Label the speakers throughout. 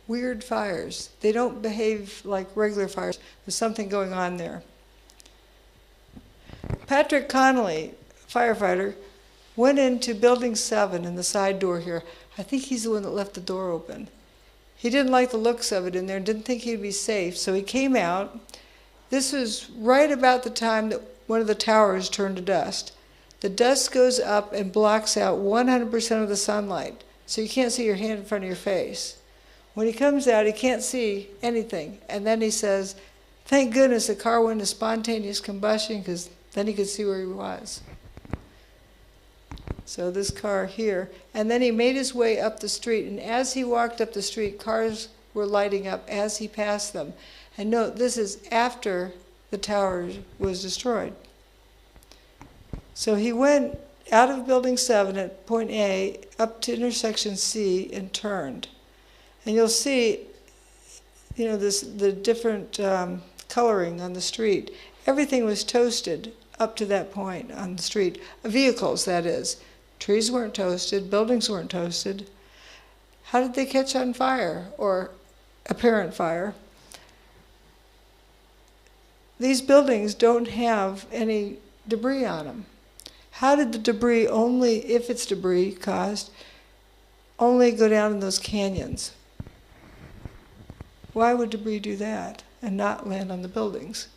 Speaker 1: weird fires. They don't behave like regular fires. There's something going on there. Patrick Connolly, firefighter, went into building 7 in the side door here. I think he's the one that left the door open. He didn't like the looks of it in there, didn't think he'd be safe, so he came out. This was right about the time that one of the towers turned to dust. The dust goes up and blocks out 100% of the sunlight, so you can't see your hand in front of your face. When he comes out, he can't see anything, and then he says, thank goodness the car went into spontaneous combustion, because then he could see where he was. So this car here, and then he made his way up the street, and as he walked up the street, cars were lighting up as he passed them. And note, this is after the tower was destroyed. So he went out of building 7 at point A up to intersection C and turned. And you'll see, you know, the different coloring on the street. Everything was toasted up to that point on the street. Vehicles, that is. Trees weren't toasted, buildings weren't toasted. How did they catch on fire, or apparent fire? These buildings don't have any debris on them. How did the debris only, if it's debris caused, only go down in those canyons? Why would debris do that and not land on the buildings?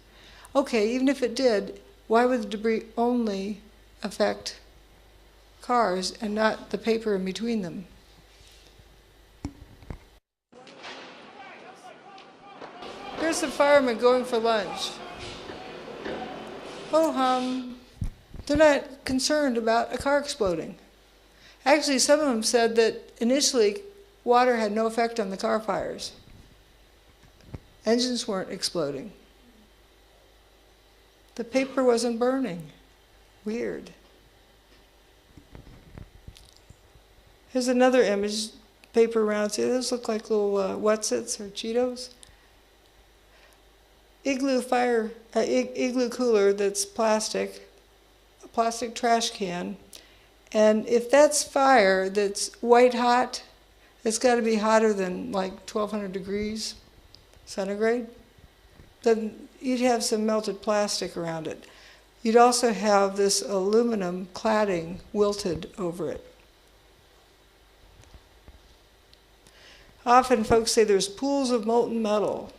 Speaker 1: Okay, even if it did, why would the debris only affect cars and not the paper in between them? Here's the firemen going for lunch. Ho hum. They're not concerned about a car exploding. Actually, some of them said that initially water had no effect on the car fires. Engines weren't exploding. The paper wasn't burning. Weird. Here's another image, paper rounds. See, those look like little Whatsits or Cheetos. Igloo cooler that's plastic, a plastic trash can. And if that's fire that's white hot, it's got to be hotter than like 1200 degrees centigrade. Then you'd have some melted plastic around it. You'd also have this aluminum cladding wilted over it. Often folks say there's pools of molten metal.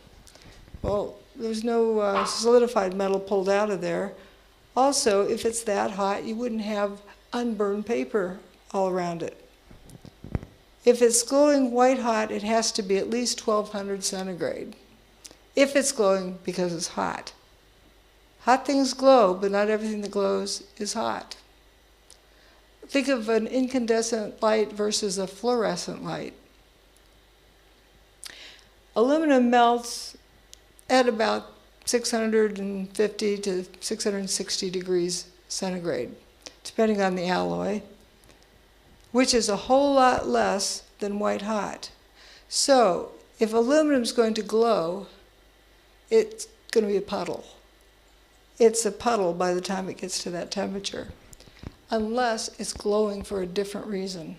Speaker 1: Well, there's no solidified metal pulled out of there. Also, if it's that hot, you wouldn't have unburned paper all around it. If it's glowing white hot, it has to be at least 1200 centigrade. If it's glowing because it's hot. Hot things glow, but not everything that glows is hot. Think of an incandescent light versus a fluorescent light. Aluminum melts at about 650 to 660 degrees centigrade, depending on the alloy, which is a whole lot less than white hot. So if aluminum is going to glow, it's going to be a puddle. It's a puddle by the time it gets to that temperature, unless it's glowing for a different reason.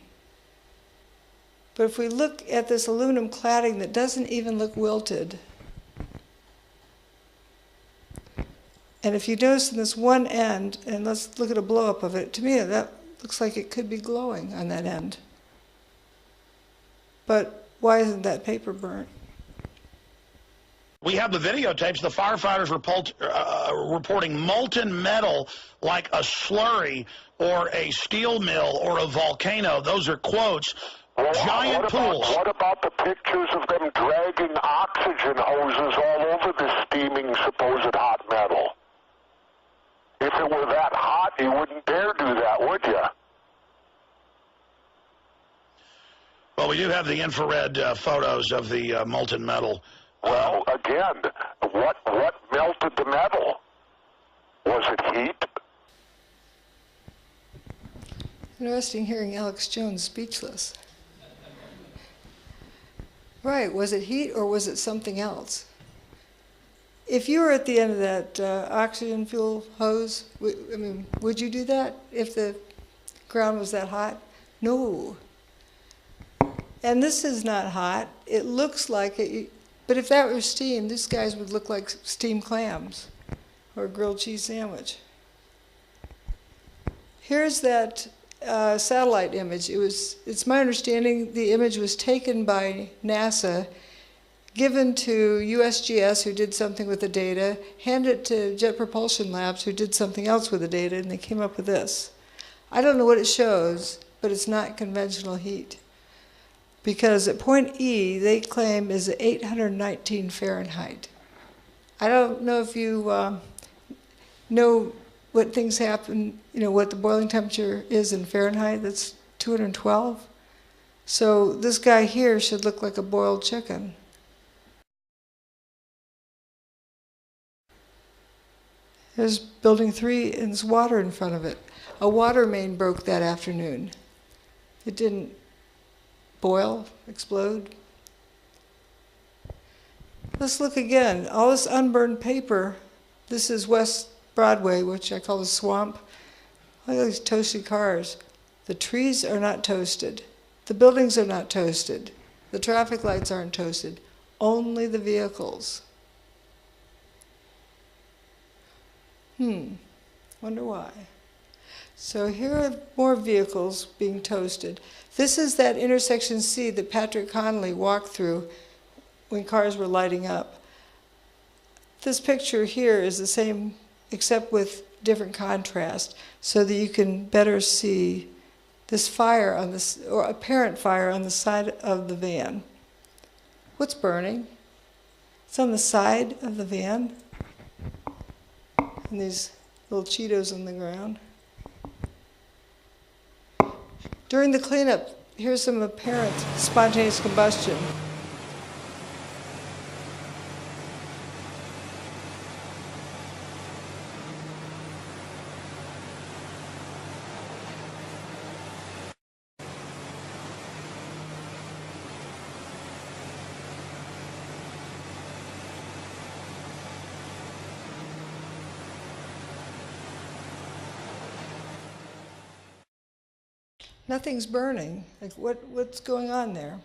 Speaker 1: But if we look at this aluminum cladding that doesn't even look wilted, and if you notice in this one end, and let's look at a blow-up of it, to me that looks like it could be glowing on that end. But why isn't that paper burnt?
Speaker 2: We have the videotapes. The firefighters reporting molten metal like a slurry or a steel mill or a volcano. Those are quotes.
Speaker 3: Well,
Speaker 2: Giant pools.
Speaker 3: What about the pictures of them dragging oxygen hoses all over the steaming supposed hot metal? If it were that hot, you wouldn't dare do that, would you?
Speaker 2: Well, we do have the infrared photos of the molten metal.
Speaker 3: Well, again, what melted the metal? Was it heat?
Speaker 1: Interesting hearing Alex Jones speechless. Right, was it heat or was it something else? If you were at the end of that oxygen fuel hose, I mean, would you do that if the ground was that hot? No. And this is not hot. It looks like it, but if that were steam, these guys would look like steamed clams or a grilled cheese sandwich. Here's that satellite image. It's my understanding the image was taken by NASA, given to USGS, who did something with the data, handed it to Jet Propulsion Labs, who did something else with the data, and they came up with this. I don't know what it shows, but it's not conventional heat. Because at point E, they claim is 819 Fahrenheit. I don't know if you know what things happen, what the boiling temperature is in Fahrenheit. That's 212. So this guy here should look like a boiled chicken. There's building 3 and there's water in front of it. A water main broke that afternoon. It didn't boil, explode. Let's look again. All this unburned paper. This is West Broadway, which I call the swamp. Look at these toasted cars. The trees are not toasted. The buildings are not toasted. The traffic lights aren't toasted. Only the vehicles. Wonder why. So here are more vehicles being toasted. This is that intersection C that Patrick Connolly walked through when cars were lighting up. This picture here is the same, except with different contrast, so that you can better see this fire on this, or apparent fire on the side of the van. What's burning? It's on the side of the van. And these little Cheetos on the ground. During the cleanup, here's some apparent spontaneous combustion. Nothing's burning. Like what's going on there?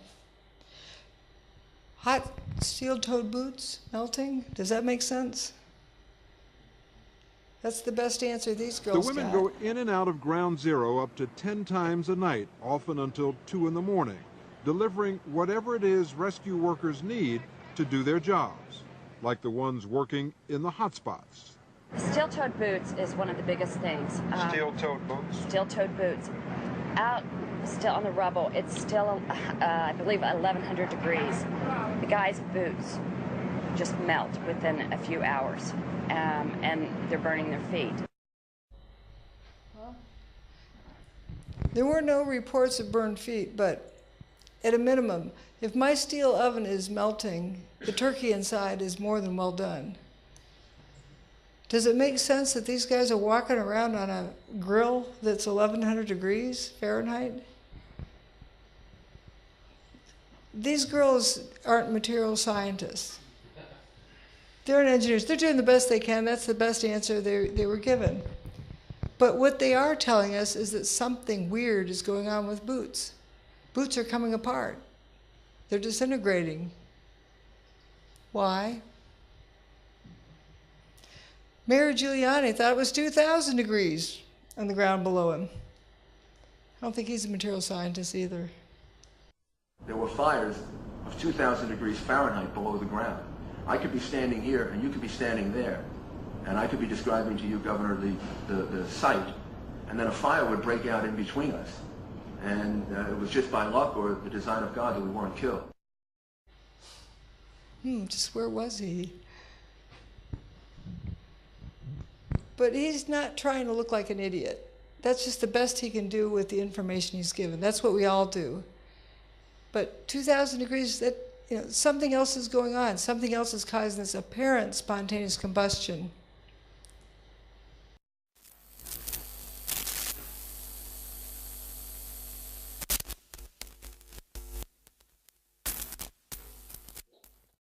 Speaker 1: Hot steel-toed boots melting? Does that make sense? That's the best answer these girls got.
Speaker 4: The women go in and out of Ground Zero up to 10 times a night, often until 2 in the morning, delivering whatever it is rescue workers need to do their jobs, like the ones working in the hotspots.
Speaker 5: Steel-toed boots is one of the biggest things.
Speaker 4: Steel-toed boots?
Speaker 5: Steel-toed boots. Out still on the rubble, it's still, I believe, 1,100 degrees. The guys' boots just melt within a few hours, and they're burning their feet.
Speaker 1: There were no reports of burned feet, but at a minimum, if my steel oven is melting, the turkey inside is more than well done. Does it make sense that these guys are walking around on a grill that's 1,100 degrees Fahrenheit? These girls aren't material scientists. They're engineers. They're doing the best they can. That's the best answer they were given. But what they are telling us is that something weird is going on with boots. Boots are coming apart. They're disintegrating. Why? Mayor Giuliani thought it was 2,000 degrees on the ground below him. I don't think he's a material scientist either.
Speaker 6: There were fires of 2,000 degrees Fahrenheit below the ground. I could be standing here and you could be standing there. And I could be describing to you, Governor, the site. And then a fire would break out in between us. And it was just by luck or the design of God that we weren't killed.
Speaker 1: Just where was he? But he's not trying to look like an idiot. That's just the best he can do with the information he's given. That's what we all do. But 2,000 degrees, something else is going on. Something else is causing this apparent spontaneous combustion.